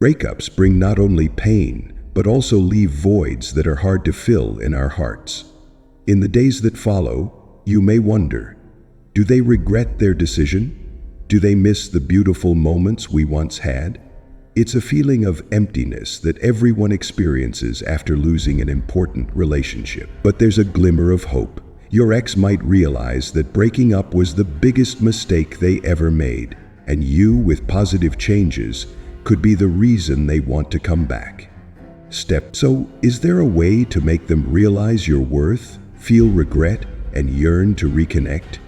Breakups bring not only pain, but also leave voids that are hard to fill in our hearts. In the days that follow, you may wonder, do they regret their decision? Do they miss the beautiful moments we once had? It's a feeling of emptiness that everyone experiences after losing an important relationship. But there's a glimmer of hope. Your ex might realize that breaking up was the biggest mistake they ever made, and you, with positive changes, could be the reason they want to come back. So, is there a way to make them realize your worth, feel regret, and yearn to reconnect?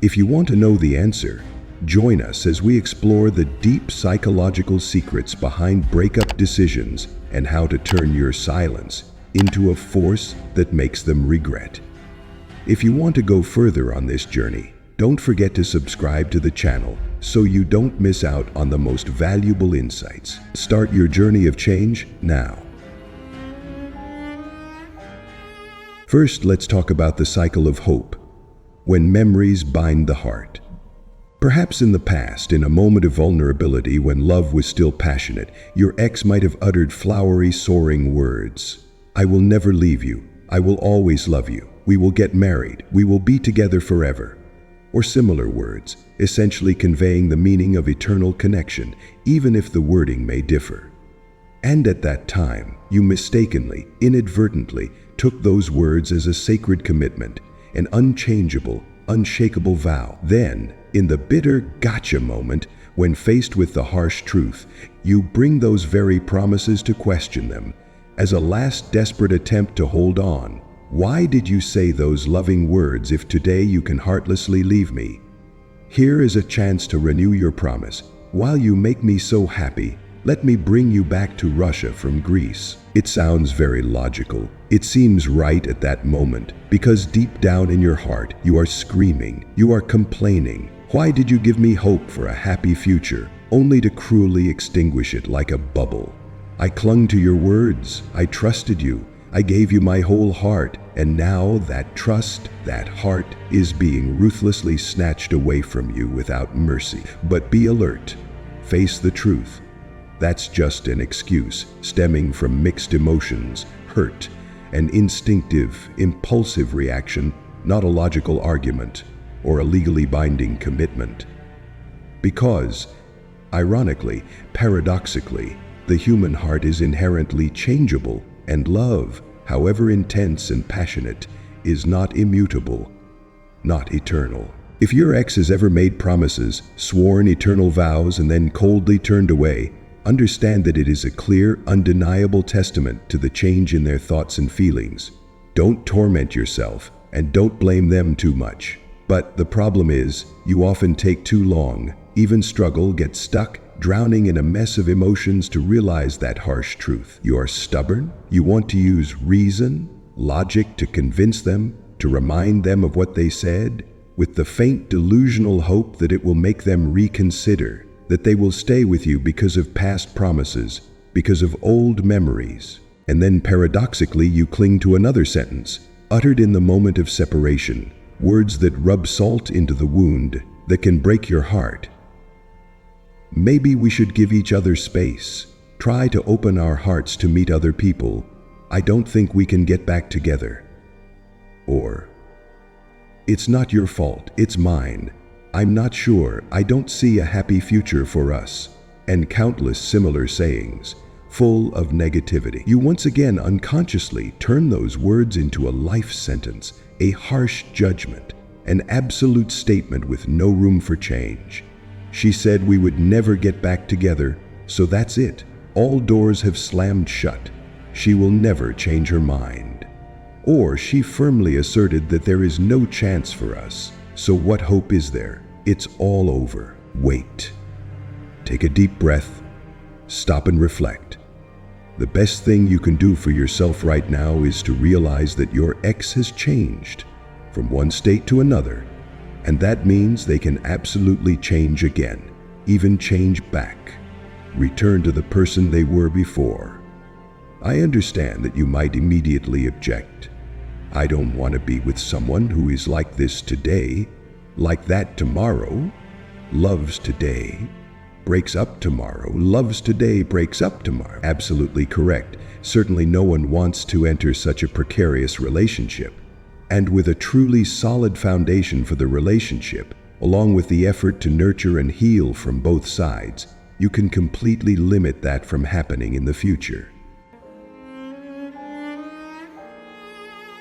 If you want to know the answer, join us as we explore the deep psychological secrets behind breakup decisions and how to turn your silence into a force that makes them regret. If you want to go further on this journey, don't forget to subscribe to the channel so you don't miss out on the most valuable insights. Start your journey of change now. First, let's talk about the cycle of hope, when memories bind the heart. Perhaps in the past, in a moment of vulnerability when love was still passionate, your ex might have uttered flowery, soaring words. I will never leave you. I will always love you. We will get married. We will be together forever. Or similar words, essentially conveying the meaning of eternal connection, even if the wording may differ. And at that time, you mistakenly, inadvertently, took those words as a sacred commitment, an unchangeable, unshakable vow. Then, in the bitter gotcha moment, when faced with the harsh truth, you bring those very promises to question them. As a last desperate attempt to hold on, why did you say those loving words if today you can heartlessly leave me? Here is a chance to renew your promise. While you make me so happy, let me bring you back to Russia from Greece. It sounds very logical. It seems right at that moment, because deep down in your heart, you are screaming, you are complaining. Why did you give me hope for a happy future, only to cruelly extinguish it like a bubble? I clung to your words, I trusted you, I gave you my whole heart, and now that trust, that heart, is being ruthlessly snatched away from you without mercy. But be alert, face the truth. That's just an excuse stemming from mixed emotions, hurt, an instinctive, impulsive reaction, not a logical argument or a legally binding commitment. Because, ironically, paradoxically, the human heart is inherently changeable, and love, however intense and passionate, is not immutable, not eternal. If your ex has ever made promises, sworn eternal vows, and then coldly turned away, understand that it is a clear, undeniable testament to the change in their thoughts and feelings. Don't torment yourself, and don't blame them too much. But the problem is, you often take too long, even struggle, get stuck, drowning in a mess of emotions to realize that harsh truth. You are stubborn, you want to use reason, logic to convince them, to remind them of what they said, with the faint delusional hope that it will make them reconsider, that they will stay with you because of past promises, because of old memories. And then paradoxically you cling to another sentence, uttered in the moment of separation, words that rub salt into the wound, that can break your heart. Maybe we should give each other space, try to open our hearts to meet other people. I don't think we can get back together. Or, it's not your fault, it's mine. I'm not sure, I don't see a happy future for us. And countless similar sayings, full of negativity. You once again unconsciously turn those words into a life sentence, a harsh judgment, an absolute statement with no room for change. She said we would never get back together, so that's it. All doors have slammed shut. She will never change her mind. Or she firmly asserted that there is no chance for us. So what hope is there? It's all over. Wait. Take a deep breath. Stop and reflect. The best thing you can do for yourself right now is to realize that your ex has changed from one state to another. And that means they can absolutely change again, even change back, return to the person they were before. I understand that you might immediately object. I don't want to be with someone who is like this today, like that tomorrow, loves today, breaks up tomorrow, loves today, breaks up tomorrow. Absolutely correct. Certainly no one wants to enter such a precarious relationship. And with a truly solid foundation for the relationship, along with the effort to nurture and heal from both sides, you can completely limit that from happening in the future.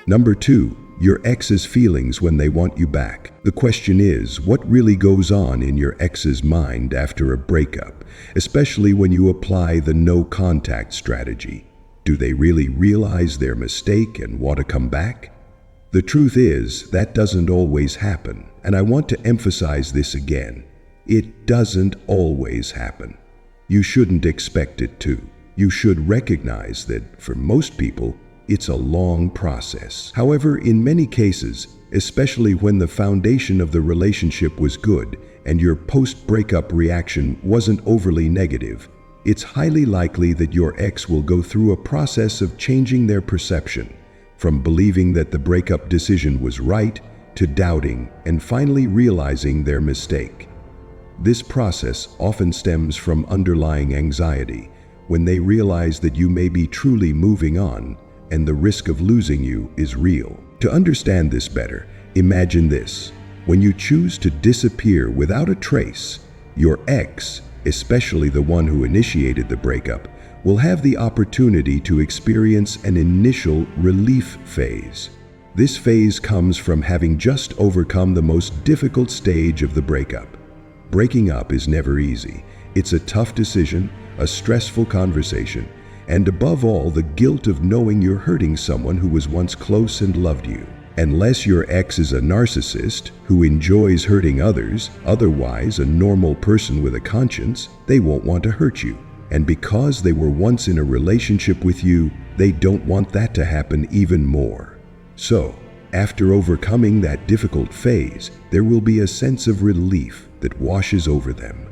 Number 2, your ex's feelings when they want you back. The question is, what really goes on in your ex's mind after a breakup, especially when you apply the no contact strategy? Do they really realize their mistake and want to come back? The truth is, that doesn't always happen, and I want to emphasize this again. It doesn't always happen. You shouldn't expect it to. You should recognize that, for most people, it's a long process. However, in many cases, especially when the foundation of the relationship was good and your post-breakup reaction wasn't overly negative, it's highly likely that your ex will go through a process of changing their perception, from believing that the breakup decision was right to doubting and finally realizing their mistake. This process often stems from underlying anxiety, when they realize that you may be truly moving on and the risk of losing you is real. To understand this better, imagine this. When you choose to disappear without a trace, your ex, especially the one who initiated the breakup, will have the opportunity to experience an initial relief phase. This phase comes from having just overcome the most difficult stage of the breakup. Breaking up is never easy. It's a tough decision, a stressful conversation, and above all, the guilt of knowing you're hurting someone who was once close and loved you. Unless your ex is a narcissist who enjoys hurting others, otherwise a normal person with a conscience, they won't want to hurt you. And because they were once in a relationship with you, they don't want that to happen even more. So, after overcoming that difficult phase, there will be a sense of relief that washes over them.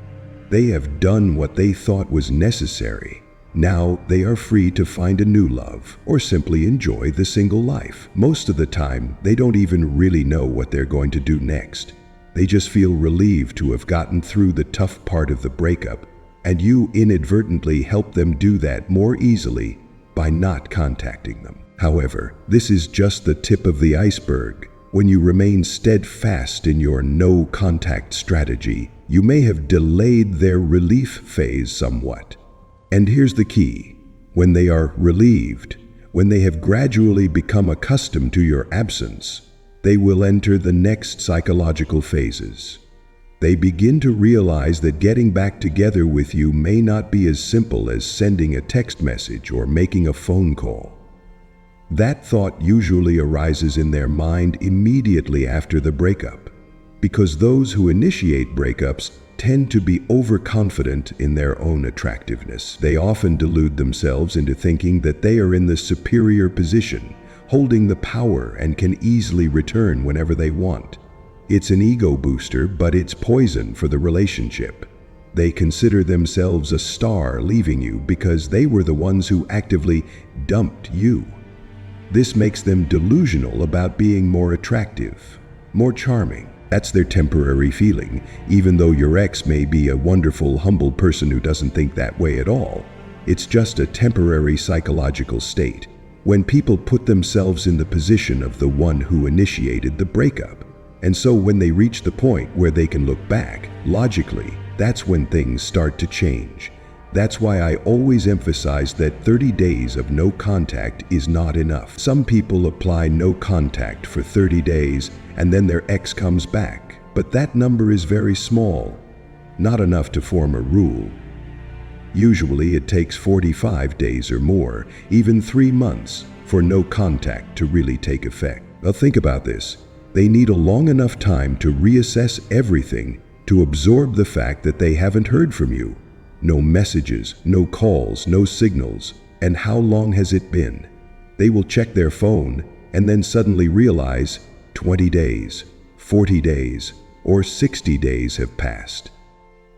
They have done what they thought was necessary. Now they are free to find a new love or simply enjoy the single life. Most of the time, they don't even really know what they're going to do next. They just feel relieved to have gotten through the tough part of the breakup, and you inadvertently help them do that more easily by not contacting them. However, this is just the tip of the iceberg. When you remain steadfast in your no contact strategy, you may have delayed their relief phase somewhat. And here's the key. When they are relieved, when they have gradually become accustomed to your absence, they will enter the next psychological phases. They begin to realize that getting back together with you may not be as simple as sending a text message or making a phone call. That thought usually arises in their mind immediately after the breakup, because those who initiate breakups tend to be overconfident in their own attractiveness. They often delude themselves into thinking that they are in the superior position, holding the power and can easily return whenever they want. It's an ego booster, but it's poison for the relationship. They consider themselves a star leaving you because they were the ones who actively dumped you. This makes them delusional about being more attractive, more charming. That's their temporary feeling, even though your ex may be a wonderful, humble person who doesn't think that way at all. It's just a temporary psychological state. When people put themselves in the position of the one who initiated the breakup. And so when they reach the point where they can look back, logically, that's when things start to change. That's why I always emphasize that 30 days of no contact is not enough. Some people apply no contact for 30 days and then their ex comes back, but that number is very small, not enough to form a rule. Usually it takes 45 days or more, even 3 months, for no contact to really take effect. Now think about this. They need a long enough time to reassess everything, to absorb the fact that they haven't heard from you. No messages, no calls, no signals. And how long has it been? They will check their phone and then suddenly realize 20 days, 40 days, or 60 days have passed.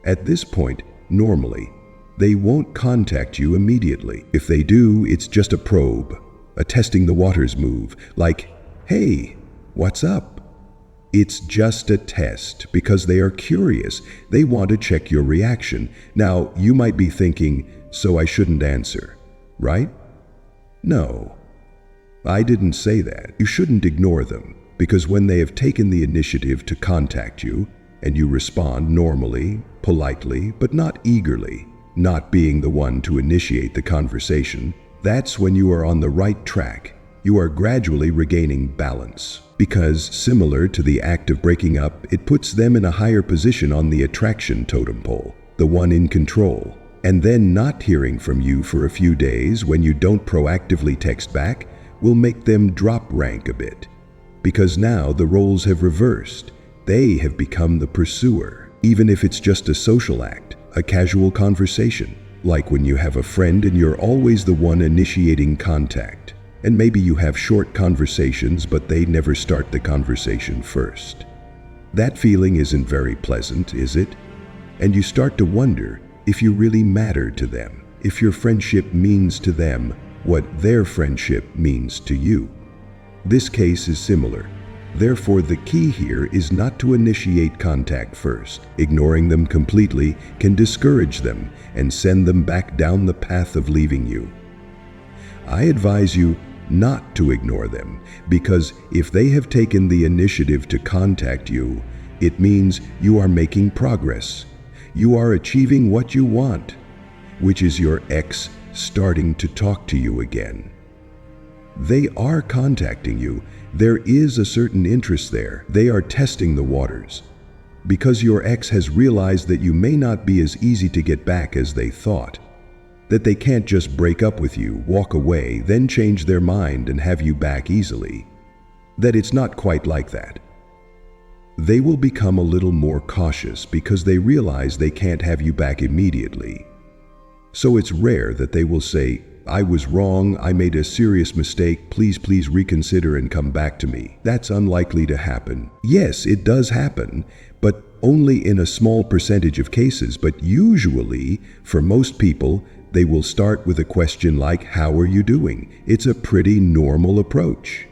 At this point, normally, they won't contact you immediately. If they do, it's just a probe, a testing the waters move, like, "Hey, what's up?" It's just a test because they are curious. They want to check your reaction. Now, you might be thinking, so I shouldn't answer, right? No, I didn't say that. You shouldn't ignore them because when they have taken the initiative to contact you and you respond normally, politely, but not eagerly, not being the one to initiate the conversation, that's when you are on the right track. You are gradually regaining balance. Because, similar to the act of breaking up, it puts them in a higher position on the attraction totem pole, the one in control. And then not hearing from you for a few days when you don't proactively text back will make them drop rank a bit. Because now the roles have reversed. They have become the pursuer, even if it's just a social act, a casual conversation, like when you have a friend and you're always the one initiating contact. And maybe you have short conversations, but they never start the conversation first. That feeling isn't very pleasant, is it? And you start to wonder if you really matter to them, if your friendship means to them what their friendship means to you. This case is similar. Therefore, the key here is not to initiate contact first. Ignoring them completely can discourage them and send them back down the path of leaving you. I advise you not to ignore them, because if they have taken the initiative to contact you, it means you are making progress. You are achieving what you want, which is your ex starting to talk to you again. They are contacting you. There is a certain interest there. They are testing the waters. Because your ex has realized that you may not be as easy to get back as they thought. That they can't just break up with you, walk away, then change their mind and have you back easily. That it's not quite like that. They will become a little more cautious because they realize they can't have you back immediately. So it's rare that they will say, I was wrong, I made a serious mistake, please reconsider and come back to me. That's unlikely to happen. Yes, it does happen, but only in a small percentage of cases. But usually, for most people, they will start with a question like, how are you doing? It's a pretty normal approach.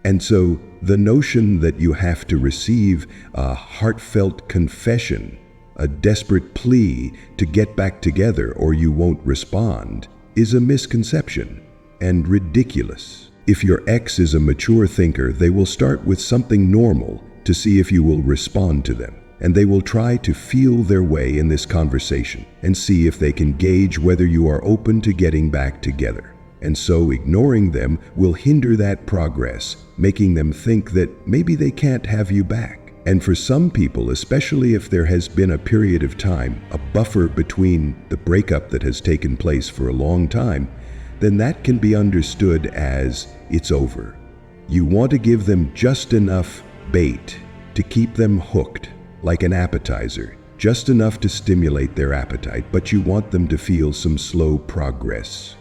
And so the notion that you have to receive a heartfelt confession, a desperate plea to get back together or you won't respond, is a misconception and ridiculous. If your ex is a mature thinker, they will start with something normal to see if you will respond to them. And they will try to feel their way in this conversation and see if they can gauge whether you are open to getting back together. And so ignoring them will hinder that progress, making them think that maybe they can't have you back. And for some people, especially if there has been a period of time, a buffer between the breakup that has taken place for a long time, then that can be understood as it's over. You want to give them just enough bait to keep them hooked, like an appetizer, just enough to stimulate their appetite, but you want them to feel some slow progress.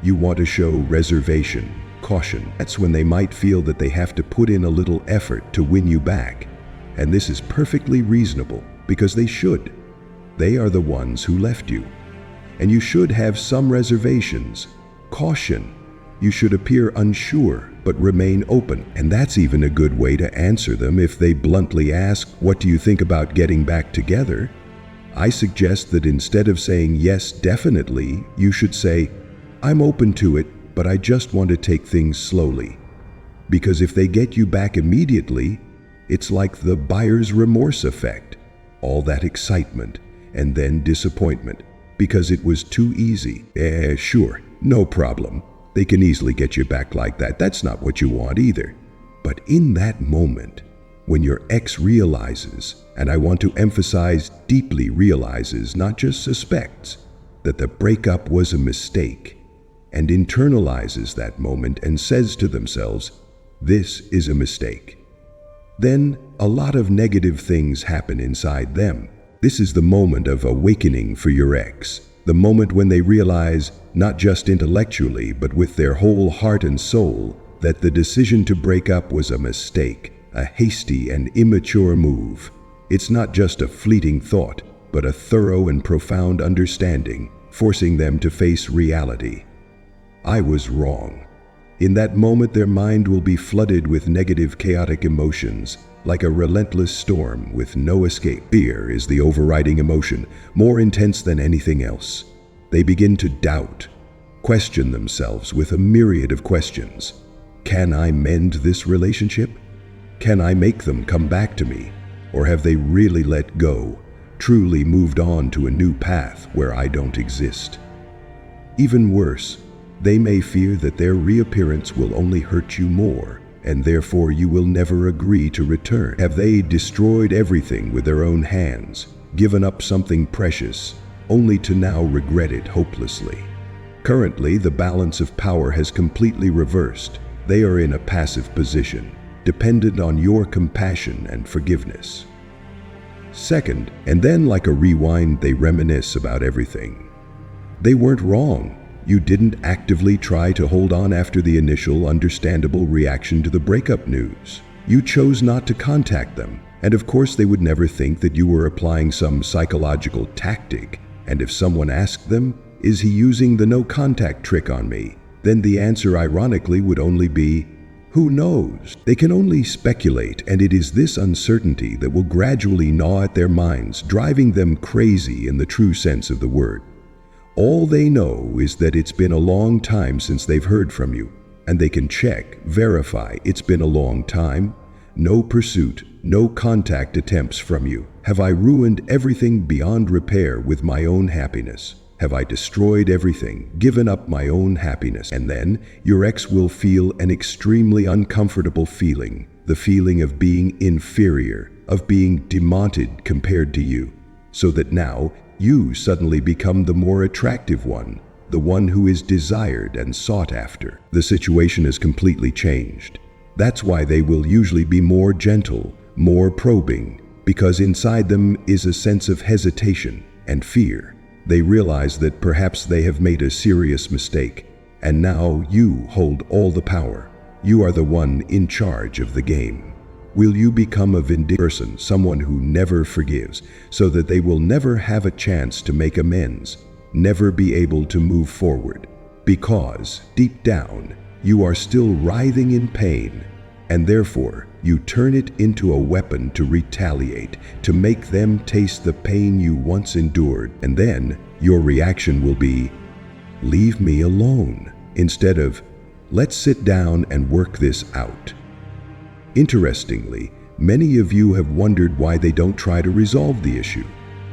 You want to show reservation, caution. That's when they might feel that they have to put in a little effort to win you back. And this is perfectly reasonable, because they should. They are the ones who left you. And you should have some reservations, caution. You should appear unsure, but remain open. And that's even a good way to answer them if they bluntly ask, what do you think about getting back together? I suggest that instead of saying yes, definitely, you should say, I'm open to it, but I just want to take things slowly. Because if they get you back immediately, it's like the buyer's remorse effect. All that excitement and then disappointment because it was too easy. Sure, no problem. They can easily get you back like that. That's not what you want either. But in that moment, when your ex realizes, and I want to emphasize deeply realizes, not just suspects, that the breakup was a mistake, and internalizes that moment and says to themselves, this is a mistake, then a lot of negative things happen inside them. This is the moment of awakening for your ex, the moment when they realize, not just intellectually, but with their whole heart and soul, that the decision to break up was a mistake, a hasty and immature move. It's not just a fleeting thought, but a thorough and profound understanding, forcing them to face reality. I was wrong. In that moment, their mind will be flooded with negative, chaotic emotions, like a relentless storm with no escape. Fear is the overriding emotion, more intense than anything else. They begin to doubt, question themselves with a myriad of questions. Can I mend this relationship? Can I make them come back to me? Or have they really let go, truly moved on to a new path where I don't exist? Even worse, they may fear that their reappearance will only hurt you more, and therefore you will never agree to return. Have they destroyed everything with their own hands, given up something precious, only to now regret it hopelessly? Currently, the balance of power has completely reversed. They are in a passive position, dependent on your compassion and forgiveness. Second, and then like a rewind, they reminisce about everything. They weren't wrong. You didn't actively try to hold on after the initial, understandable reaction to the breakup news. You chose not to contact them, and of course they would never think that you were applying some psychological tactic. And if someone asked them, "Is he using the no-contact trick on me?" then the answer ironically would only be, "Who knows?" They can only speculate, and it is this uncertainty that will gradually gnaw at their minds, driving them crazy in the true sense of the word. All they know is that it's been a long time since they've heard from you, and they can check, verify it's been a long time. No pursuit, no contact attempts from you. Have I ruined everything beyond repair with my own happiness? Have I destroyed everything, given up my own happiness? And then your ex will feel an extremely uncomfortable feeling, the feeling of being inferior, of being demoted compared to you, so that now you suddenly become the more attractive one, the one who is desired and sought after. The situation has completely changed. That's why they will usually be more gentle, more probing, because inside them is a sense of hesitation and fear. They realize that perhaps they have made a serious mistake, and now you hold all the power. You are the one in charge of the game. Will you become a vindictive person, someone who never forgives, so that they will never have a chance to make amends, never be able to move forward? Because, deep down, you are still writhing in pain, and therefore you turn it into a weapon to retaliate, to make them taste the pain you once endured, and then your reaction will be, "Leave me alone," instead of, "Let's sit down and work this out." Interestingly, many of you have wondered why they don't try to resolve the issue.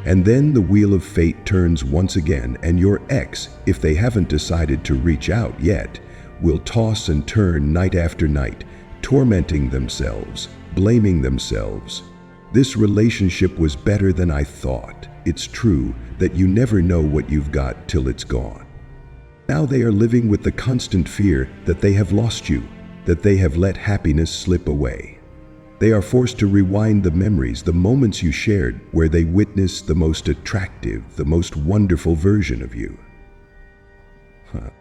And then the wheel of fate turns once again, and your ex, if they haven't decided to reach out yet, will toss and turn night after night, tormenting themselves, blaming themselves. "This relationship was better than I thought." It's true that you never know what you've got till it's gone. Now they are living with the constant fear that they have lost you, that they have let happiness slip away. They are forced to rewind the memories, the moments you shared, where they witnessed the most attractive, the most wonderful version of you.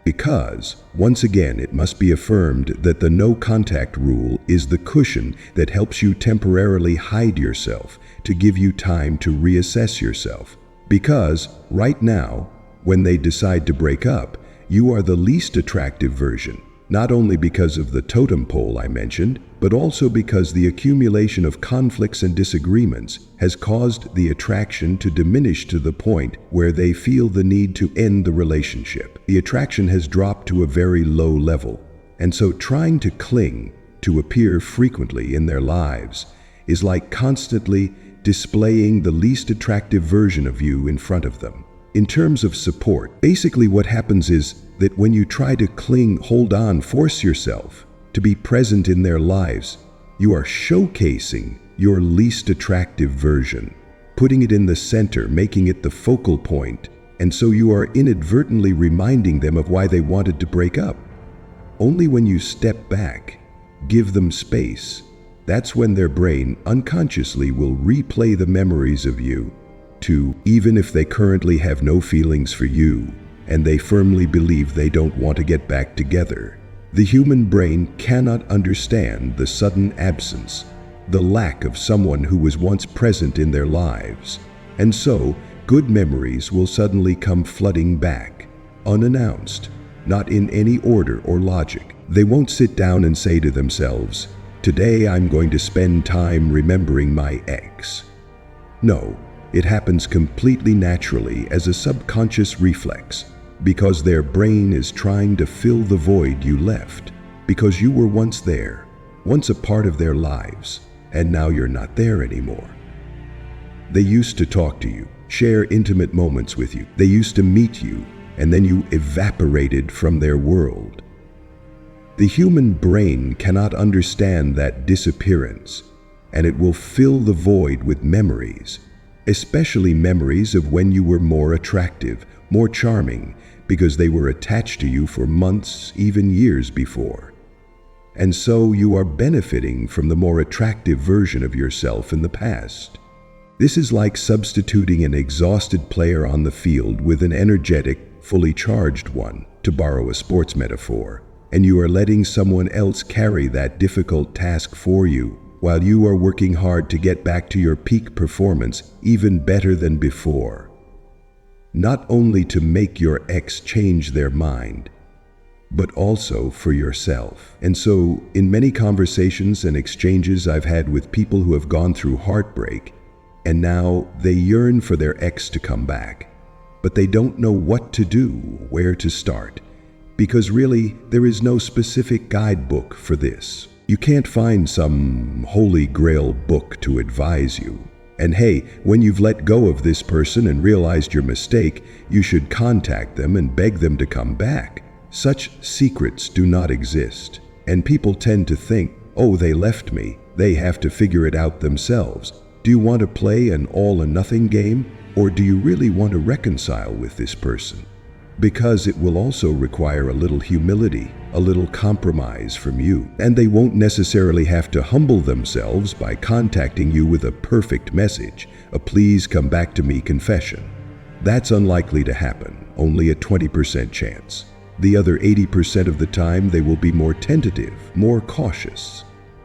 Because, once again, it must be affirmed that the no-contact rule is the cushion that helps you temporarily hide yourself, to give you time to reassess yourself. Because, right now, when they decide to break up, you are the least attractive version, not only because of the totem pole I mentioned, but also because the accumulation of conflicts and disagreements has caused the attraction to diminish to the point where they feel the need to end the relationship. The attraction has dropped to a very low level, and so trying to cling, to appear frequently in their lives, is like constantly displaying the least attractive version of you in front of them. In terms of support, basically what happens is that when you try to cling, hold on, force yourself to be present in their lives, you are showcasing your least attractive version, putting it in the center, making it the focal point, and so you are inadvertently reminding them of why they wanted to break up. Only when you step back, give them space, that's when their brain unconsciously will replay the memories of you, even if they currently have no feelings for you, and they firmly believe they don't want to get back together. The human brain cannot understand the sudden absence, the lack of someone who was once present in their lives, and so good memories will suddenly come flooding back, unannounced, not in any order or logic. They won't sit down and say to themselves, today I'm going to spend time remembering my ex. No, it happens completely naturally as a subconscious reflex, because their brain is trying to fill the void you left, because you were once there, once a part of their lives, and now you're not there anymore. They used to talk to you, share intimate moments with you. They used to meet you, and then you evaporated from their world. The human brain cannot understand that disappearance, and it will fill the void with memories, especially memories of when you were more attractive, more charming, because they were attached to you for months, even years before. And so you are benefiting from the more attractive version of yourself in the past. This is like substituting an exhausted player on the field with an energetic, fully charged one, to borrow a sports metaphor, and you are letting someone else carry that difficult task for you, while you are working hard to get back to your peak performance even better than before. Not only to make your ex change their mind, but also for yourself. And so, in many conversations and exchanges I've had with people who have gone through heartbreak, and now they yearn for their ex to come back, but they don't know what to do, where to start, because really there is no specific guidebook for this. You can't find some holy grail book to advise you. And hey, when you've let go of this person and realized your mistake, you should contact them and beg them to come back. Such secrets do not exist, and people tend to think, oh, they left me, they have to figure it out themselves. Do you want to play an all or nothing game, or do you really want to reconcile with this person? Because it will also require a little humility, a little compromise from you, and they won't necessarily have to humble themselves by contacting you with a perfect message, a please come back to me confession. That's unlikely to happen, only a 20% chance. The other 80% of the time they will be more tentative, more cautious.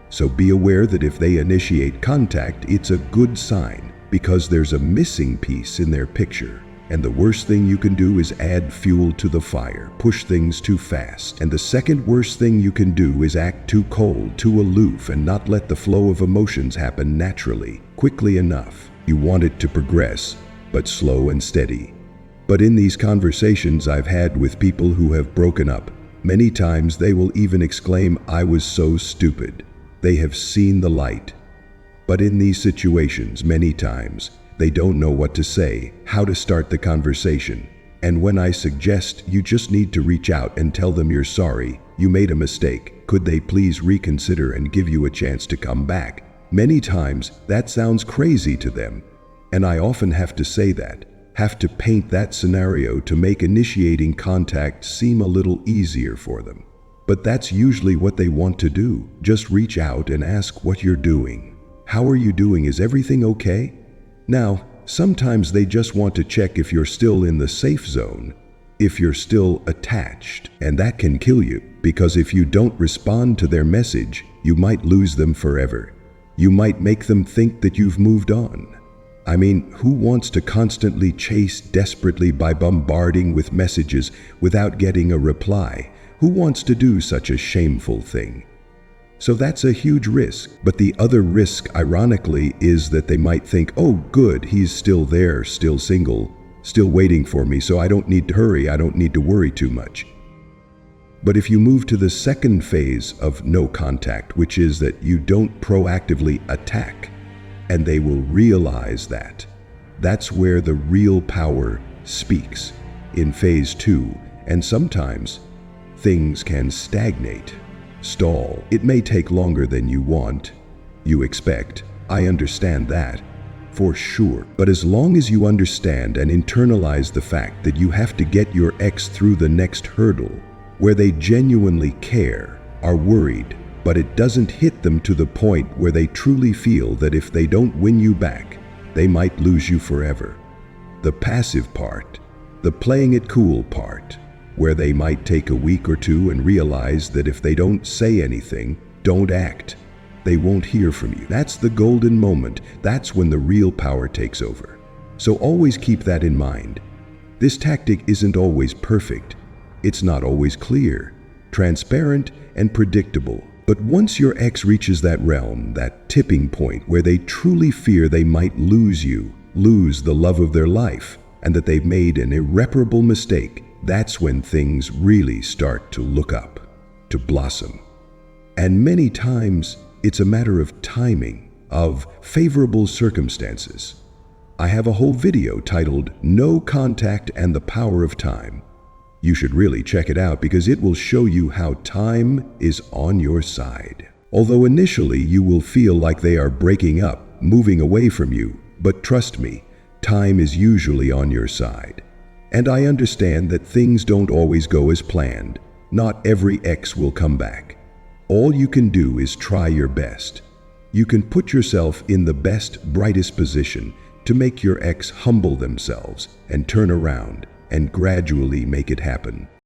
So be aware that if they initiate contact, it's a good sign, because there's a missing piece in their picture. And the worst thing you can do is add fuel to the fire, push things too fast. And the second worst thing you can do is act too cold, too aloof, and not let the flow of emotions happen naturally, quickly enough. You want it to progress, but slow and steady. But in these conversations I've had with people who have broken up, many times they will even exclaim, "I was so stupid." They have seen the light. But in these situations, many times, they don't know what to say, how to start the conversation. And when I suggest you just need to reach out and tell them you're sorry, you made a mistake, could they please reconsider and give you a chance to come back? Many times that sounds crazy to them. And I often have to say that, have to paint that scenario to make initiating contact seem a little easier for them. But that's usually what they want to do. Just reach out and ask what you're doing. How are you doing? Is everything okay? Now, sometimes they just want to check if you're still in the safe zone, if you're still attached, and that can kill you, because if you don't respond to their message, you might lose them forever. You might make them think that you've moved on. I mean, who wants to constantly chase desperately by bombarding with messages without getting a reply? Who wants to do such a shameful thing? So that's a huge risk. But the other risk, ironically, is that they might think, oh, good, he's still there, still single, still waiting for me, so I don't need to hurry, I don't need to worry too much. But if you move to the second phase of no contact, which is that you don't proactively attack, and they will realize that, that's where the real power speaks, in phase 2, and sometimes things can stagnate, stall. It may take longer than you want, you expect. I understand that, for sure. But as long as you understand and internalize the fact that you have to get your ex through the next hurdle, where they genuinely care, are worried, but it doesn't hit them to the point where they truly feel that if they don't win you back, they might lose you forever. The passive part, the playing it cool part, where they might take a week or two and realize that if they don't say anything, don't act, they won't hear from you. That's the golden moment. That's when the real power takes over. So always keep that in mind. This tactic isn't always perfect. It's not always clear, transparent, and predictable. But once your ex reaches that realm, that tipping point where they truly fear they might lose you, lose the love of their life, and that they've made an irreparable mistake, that's when things really start to look up, to blossom. And many times, it's a matter of timing, of favorable circumstances. I have a whole video titled No Contact and the Power of Time. You should really check it out because it will show you how time is on your side. Although initially you will feel like they are breaking up, moving away from you, but trust me, time is usually on your side. And I understand that things don't always go as planned. Not every ex will come back. All you can do is try your best. You can put yourself in the best, brightest position to make your ex humble themselves and turn around and gradually make it happen.